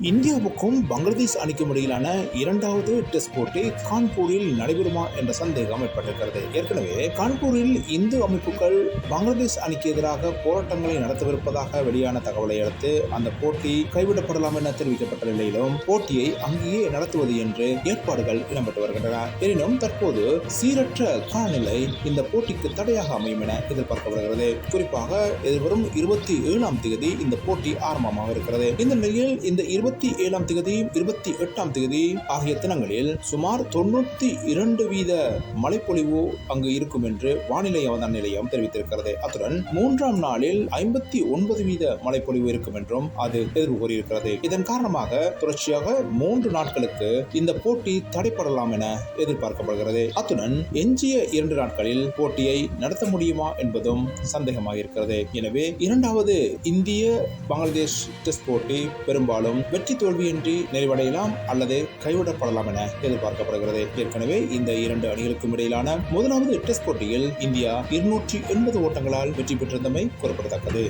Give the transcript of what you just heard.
இந்தியாவுக்கும் பங்களாதேஷ் அணிக்கும் இடையிலான இரண்டாவது டெஸ்ட் போட்டி கான்பூரில் நடைபெறுமா என்ற சந்தேகம் ஏற்பட்டிருக்கிறது. ஏற்கனவே கான்பூரில் இந்து அமைப்புகள் பங்களாதேஷ் அணிக்கு எதிராக போராட்டங்களை நடத்தவிருப்பதாக வெளியான தகவலை அடுத்து அந்த போட்டி கைவிடப்படலாம் என தெரிவிக்கப்பட்ட நிலையிலும் போட்டியை அங்கேயே நடத்துவது என்று ஏற்பாடுகள் இடம்பெற்று வருகின்றன. எனினும் தற்போது சீரற்ற காலநிலை இந்த போட்டிக்கு தடையாக அமையும் என எதிர்பார்க்கப்படுகிறது. குறிப்பாக எதிர்வரும் 27ஆம் தேதி இந்த போட்டி ஆரம்பமாக இருக்கிறது. இந்த நிலையில் இந்த 27ஆம் தேதி 28ஆம் தேதி ஆகிய தினங்களில் சுமார் 92% மழைப்பொழிவு அங்கு இருக்கும் என்று வானிலை அவதான நிலையம் தெரிவித்திருக்கிறது. அத்துடன் 3ஆம் நாளில் 59% மழைப்பொழிவு இருக்கும் என்றும் அது எதிர்வு கூறியிருக்கிறது. இதன் காரணமாக தொடர்ச்சியாக 3 நாட்களுக்கு இந்த போட்டி தடைப்படலாம் என எதிர்பார்க்கப்படுகிறது. அத்துடன் எஞ்சிய 2 நாட்களில் போட்டியை நடத்த முடியுமா என்பதும் சந்தேகமாக இருக்கிறது. எனவே இரண்டாவது இந்திய பங்களாதேஷ் டெஸ்ட் போட்டி பெரும்பாலும் வெற்றி தோல்வியின்றி நிறைவடையலாம் அல்லது கைவிடப்படலாம் என எதிர்பார்க்கப்படுகிறது. ஏற்கனவே இந்த 2 அணிகளுக்கும் இடையிலான முதலாவது டெஸ்ட் போட்டியில் இந்தியா 280 ஓட்டங்களால் வெற்றி பெற்றிருந்தமை குறிப்பிடத்தக்கது.